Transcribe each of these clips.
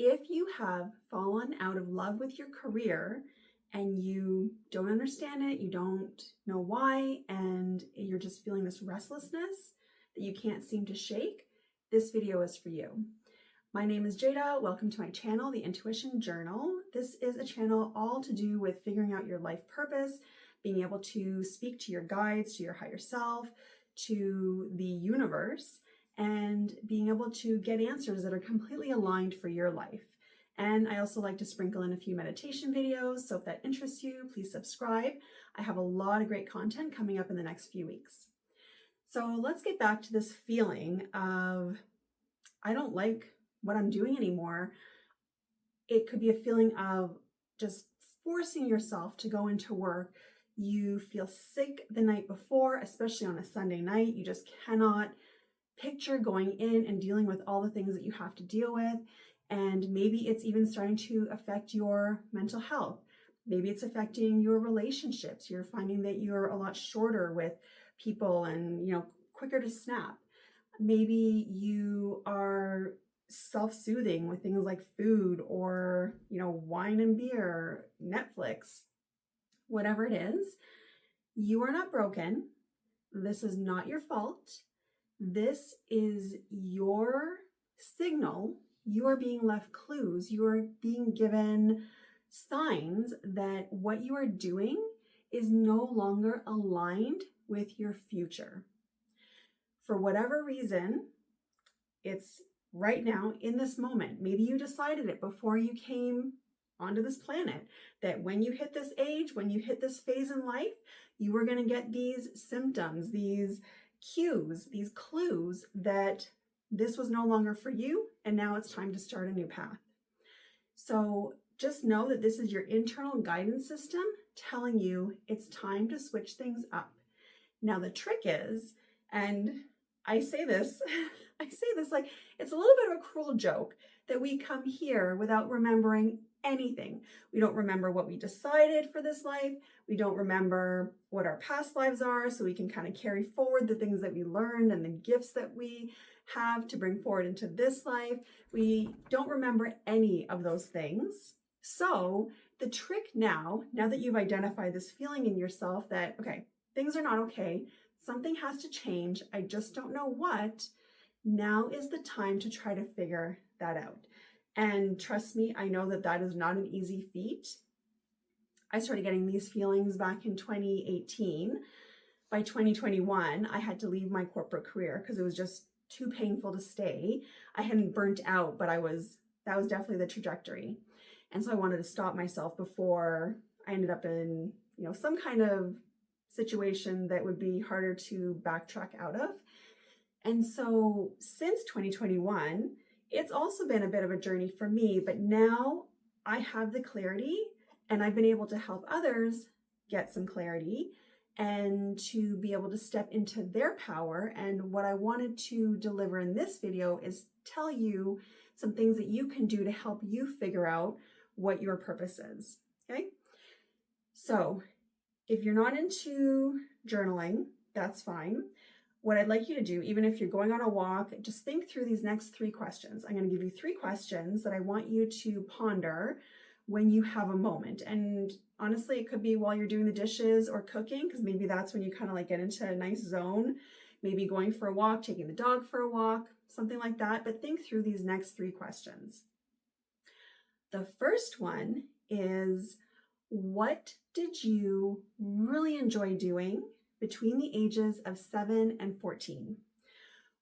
If you have fallen out of love with your career and you don't understand it, you don't know why, and you're just feeling this restlessness that you can't seem to shake, this video is for you. My name is Jada. Welcome to my channel, The Intuition Journal. This is a channel all to do with figuring out your life purpose, being able to speak to your guides, to your higher self, to the universe, and being able to get answers that are completely aligned for your life. And I also like to sprinkle in a few meditation videos, so if that interests you, please subscribe. I have a lot of great content coming up in the next few weeks. So let's get back to this feeling of, I don't like what I'm doing anymore. It could be a feeling of just forcing yourself to go into work. You feel sick the night before, especially on a Sunday night. You just cannot picture going in and dealing with all the things that you have to deal with. And maybe it's even starting to affect your mental health. Maybe it's affecting your relationships. You're finding that you're a lot shorter with people and, quicker to snap. Maybe you are self-soothing with things like food or, wine and beer, Netflix, whatever it is. You are not broken. This is not your fault. This is your signal. You are being left clues. You are being given signs that what you are doing is no longer aligned with your future. For whatever reason, it's right now in this moment. Maybe you decided it before you came onto this planet, that when you hit this age, when you hit this phase in life, you were going to get these symptoms, these cues, these clues that this was no longer for you, and now it's time to start a new path. So just know that this is your internal guidance system telling you it's time to switch things up. Now the trick is, and I say this like it's a little bit of a cruel joke that we come here without remembering anything. We don't remember what we decided for this life. We don't remember what our past lives are, so we can kind of carry forward the things that we learned and the gifts that we have to bring forward into this life. We don't remember any of those things. So the trick now that you've identified this feeling in yourself that, okay, things are not okay, something has to change, I just don't know what, now is the time to try to figure that out. And trust me, I know that is not an easy feat. I started getting these feelings back in 2018. By 2021, I had to leave my corporate career because it was just too painful to stay. I hadn't burnt out, but that was definitely the trajectory. And so I wanted to stop myself before I ended up in, some kind of situation that would be harder to backtrack out of. And so since 2021, it's also been a bit of a journey for me, but now I have the clarity and I've been able to help others get some clarity and to be able to step into their power. And what I wanted to deliver in this video is tell you some things that you can do to help you figure out what your purpose is, okay? So if you're not into journaling, that's fine. What I'd like you to do, even if you're going on a walk, just think through these next 3 questions. I'm going to give you 3 questions that I want you to ponder when you have a moment. And honestly, it could be while you're doing the dishes or cooking, because maybe that's when you kind of like get into a nice zone, maybe going for a walk, taking the dog for a walk, something like that. But think through these next 3 questions. The first one is, what did you really enjoy doing between the ages of 7 and 14?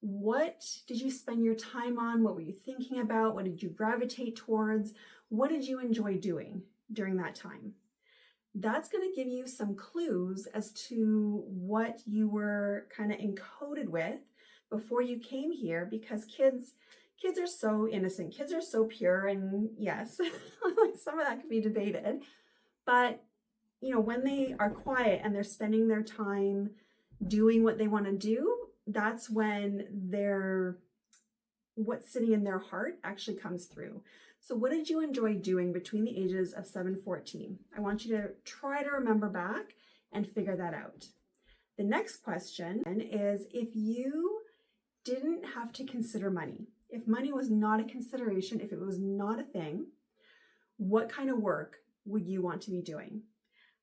What did you spend your time on? What were you thinking about? What did you gravitate towards? What did you enjoy doing during that time? That's going to give you some clues as to what you were kind of encoded with before you came here, because kids are so innocent. Kids are so pure, and yes, some of that can be debated, but when they are quiet and they're spending their time doing what they want to do, that's when what's sitting in their heart actually comes through. So what did you enjoy doing between the ages of 7 and 14? I want you to try to remember back and figure that out. The next question is, if you didn't have to consider money, if money was not a consideration, if it was not a thing, what kind of work would you want to be doing?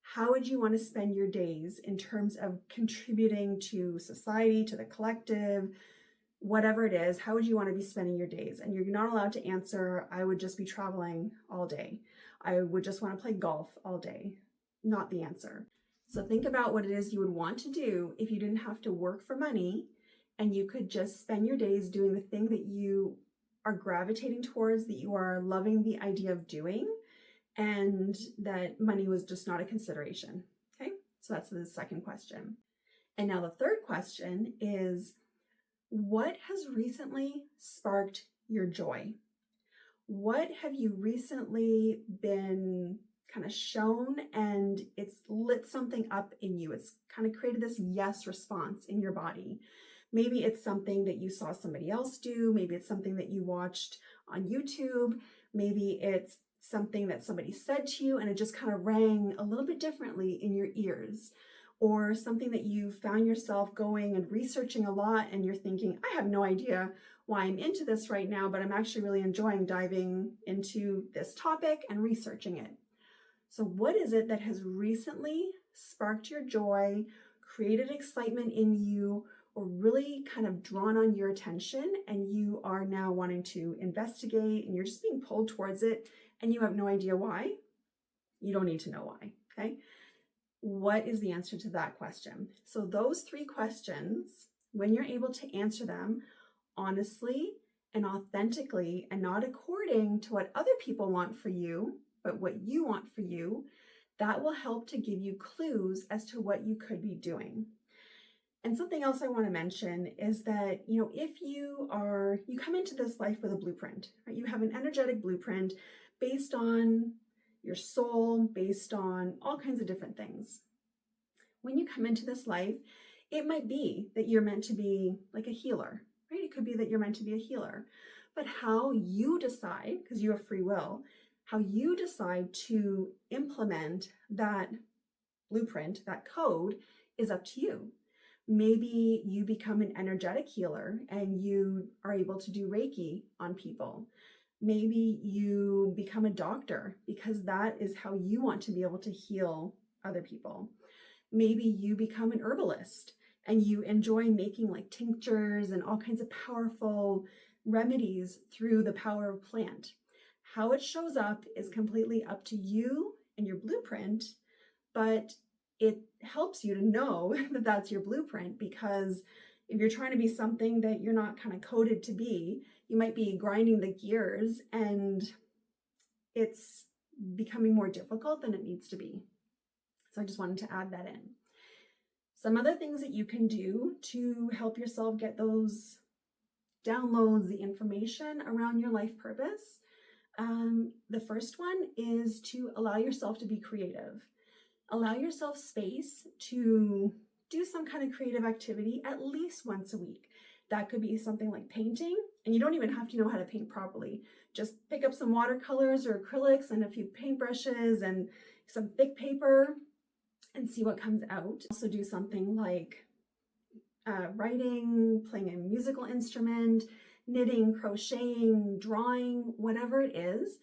How would you want to spend your days in terms of contributing to society, to the collective, whatever it is? How would you want to be spending your days? And you're not allowed to answer, I would just be traveling all day. I would just want to play golf all day. Not the answer. So think about what it is you would want to do if you didn't have to work for money and you could just spend your days doing the thing that you are gravitating towards, that you are loving the idea of doing, and that money was just not a consideration. Okay, so that's the second question. And now the third question is, what has recently sparked your joy? What have you recently been kind of shown and it's lit something up in you? It's kind of created this yes response in your body. Maybe it's something that you saw somebody else do. Maybe it's something that you watched on YouTube. Maybe it's something that somebody said to you and it just kind of rang a little bit differently in your ears. Or something that you found yourself going and researching a lot and you're thinking, I have no idea why I'm into this right now, but I'm actually really enjoying diving into this topic and researching it. So what is it that has recently sparked your joy, created excitement in you, or really kind of drawn on your attention, and you are now wanting to investigate and you're just being pulled towards it and you have no idea why? You don't need to know why, okay? What is the answer to that question? So those three questions, when you're able to answer them honestly and authentically and not according to what other people want for you, but what you want for you, that will help to give you clues as to what you could be doing. And something else I want to mention is that, if you come into this life with a blueprint, right? You have an energetic blueprint based on your soul, based on all kinds of different things. When you come into this life, it might be that you're meant to be like a healer, right? It could be that you're meant to be a healer. But how you decide, because you have free will, how you decide to implement that blueprint, that code, is up to you. Maybe you become an energetic healer and you are able to do Reiki on people. Maybe you become a doctor because that is how you want to be able to heal other people. Maybe you become an herbalist and you enjoy making like tinctures and all kinds of powerful remedies through the power of plant. How it shows up is completely up to you and your blueprint, but it helps you to know that that's your blueprint, because if you're trying to be something that you're not kind of coded to be, you might be grinding the gears and it's becoming more difficult than it needs to be. So I just wanted to add that in. Some other things that you can do to help yourself get those downloads, the information around your life purpose. The first one is to allow yourself to be creative. Allow yourself space to do some kind of creative activity at least once a week. That could be something like painting, and you don't even have to know how to paint properly. Just pick up some watercolors or acrylics and a few paintbrushes and some thick paper and see what comes out. Also do something like writing, playing a musical instrument, knitting, crocheting, drawing, whatever it is.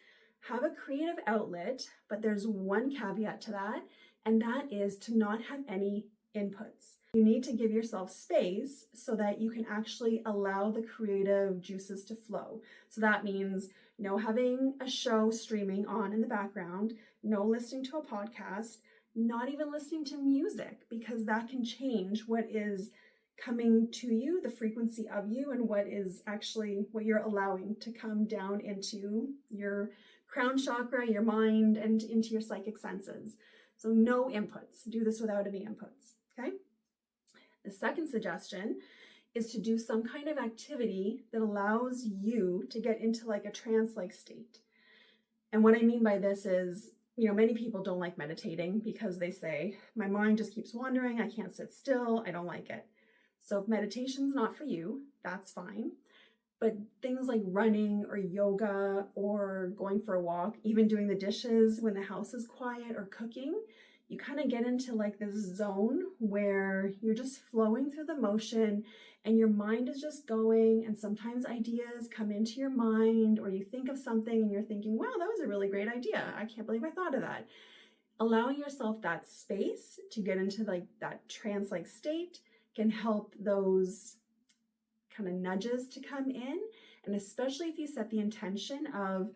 Have a creative outlet, but there's one caveat to that, and that is to not have any inputs. You need to give yourself space so that you can actually allow the creative juices to flow. So that means no having a show streaming on in the background, no listening to a podcast, not even listening to music, because that can change what is coming to you, the frequency of you, and what is actually what you're allowing to come down into your crown chakra, your mind, and into your psychic senses. So no inputs. Do this without any inputs, okay? The second suggestion is to do some kind of activity that allows you to get into like a trance-like state. And what I mean by this is, many people don't like meditating because they say, my mind just keeps wandering, I can't sit still, I don't like it. So if meditation's not for you, that's fine. But things like running or yoga or going for a walk, even doing the dishes when the house is quiet or cooking, you kind of get into like this zone where you're just flowing through the motion and your mind is just going, and sometimes ideas come into your mind, or you think of something and you're thinking, wow, that was a really great idea. I can't believe I thought of that. Allowing yourself that space to get into like that trance-like state can help those kind of nudges to come in. And especially if you set the intention of,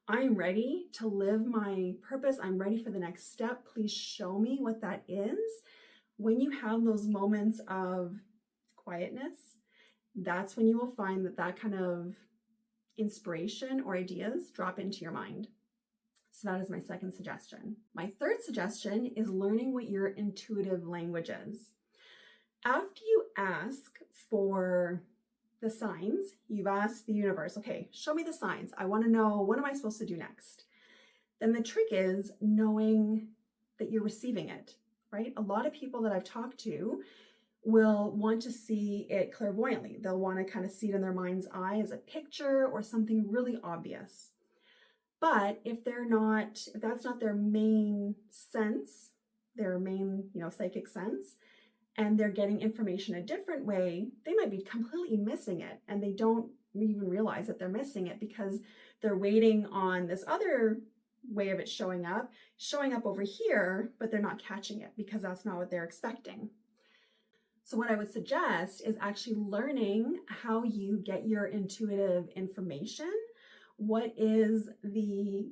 I'm ready to live my purpose, I'm ready for the next step, please show me what that is. When you have those moments of quietness, that's when you will find that that kind of inspiration or ideas drop into your mind. So that is my second suggestion. My third suggestion is learning what your intuitive language is. After you ask for the signs, you've asked the universe, okay, show me the signs. I want to know, what am I supposed to do next? Then the trick is knowing that you're receiving it, right? A lot of people that I've talked to will want to see it clairvoyantly. They'll want to kind of see it in their mind's eye as a picture or something really obvious. But if that's not their main sense, their main, psychic sense, and they're getting information a different way, they might be completely missing it, and they don't even realize that they're missing it because they're waiting on this other way of it showing up over here, but they're not catching it because that's not what they're expecting. So what I would suggest is actually learning how you get your intuitive information. What is the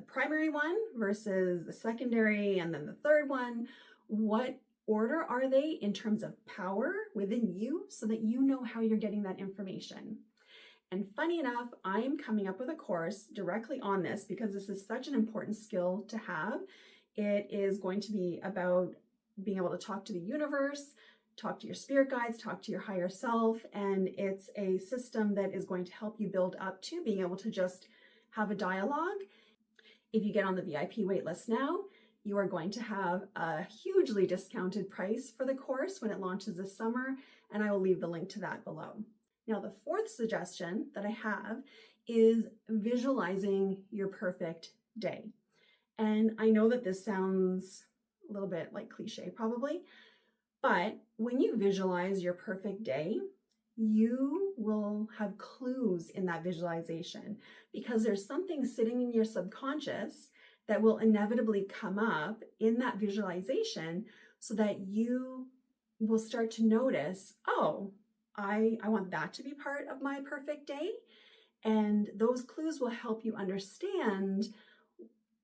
primary one versus the secondary, and then the third one? What order are they in terms of power within you, so that you know how you're getting that information? And funny enough, I'm coming up with a course directly on this because this is such an important skill to have. It is going to be about being able to talk to the universe, talk to your spirit guides, talk to your higher self, and it's a system that is going to help you build up to being able to just have a dialogue. If you get on the VIP waitlist now, you are going to have a hugely discounted price for the course when it launches this summer, and I will leave the link to that below. Now, the fourth suggestion that I have is visualizing your perfect day. And I know that this sounds a little bit like cliche probably, but when you visualize your perfect day, you will have clues in that visualization because there's something sitting in your subconscious that will inevitably come up in that visualization, so that you will start to notice, oh, I want that to be part of my perfect day. And those clues will help you understand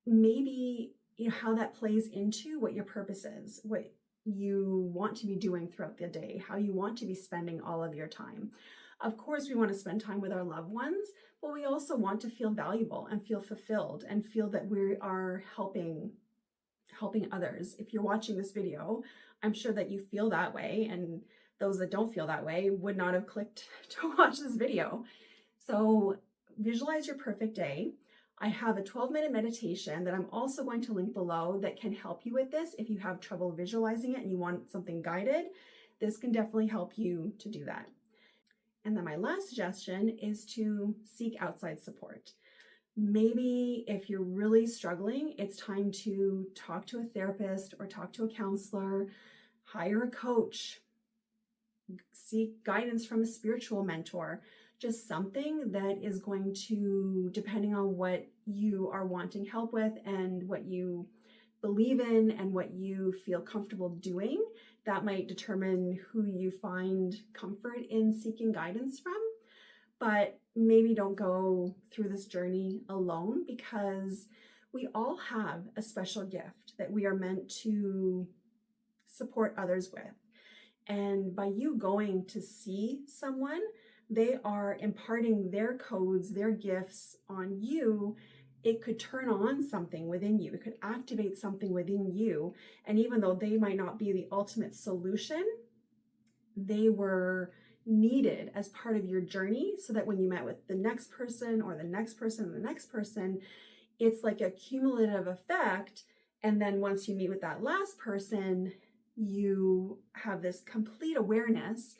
maybe how that plays into what your purpose is, what you want to be doing throughout the day, how you want to be spending all of your time. Of course, we want to spend time with our loved ones, but we also want to feel valuable and feel fulfilled and feel that we are helping others. If you're watching this video, I'm sure that you feel that way, and those that don't feel that way would not have clicked to watch this video. So visualize your perfect day. I have a 12-minute meditation that I'm also going to link below that can help you with this. If you have trouble visualizing it and you want something guided, this can definitely help you to do that. And then my last suggestion is to seek outside support. Maybe if you're really struggling, it's time to talk to a therapist or talk to a counselor, hire a coach, seek guidance from a spiritual mentor, just something that is going to, depending on what you are wanting help with and what you believe in and what you feel comfortable doing, that might determine who you find comfort in seeking guidance from. But maybe don't go through this journey alone, because we all have a special gift that we are meant to support others with. And by you going to see someone, they are imparting their codes, their gifts on you. It could turn on something within you. It could activate something within you. And even though they might not be the ultimate solution, they were needed as part of your journey, so that when you met with the next person or the next person and the next person, it's like a cumulative effect. And then once you meet with that last person, you have this complete awareness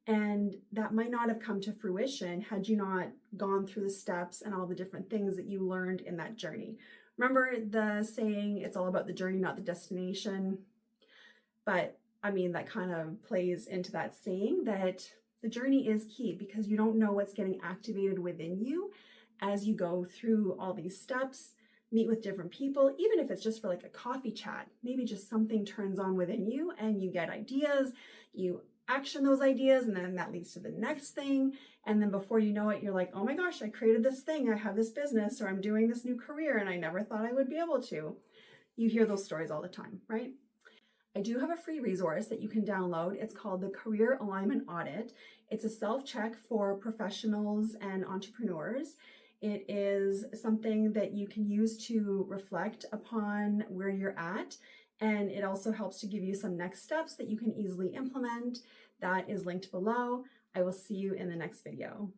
And that might not have come to fruition had you not gone through the steps and all the different things that you learned in that journey. Remember the saying, it's all about the journey, not the destination? But I mean, that kind of plays into that saying that the journey is key, because you don't know what's getting activated within you as you go through all these steps, meet with different people, even if it's just for like a coffee chat. Maybe just something turns on within you and you get ideas, you action those ideas, and then that leads to the next thing. And then before you know it, you're like, oh my gosh, I created this thing, I have this business, or I'm doing this new career and I never thought I would be able to. You hear those stories all the time, right? I do have a free resource that you can download. It's called the Career Alignment Audit. It's a self-check for professionals and entrepreneurs. It is something that you can use to reflect upon where you're at, and it also helps to give you some next steps that you can easily implement. That is linked below. I will see you in the next video.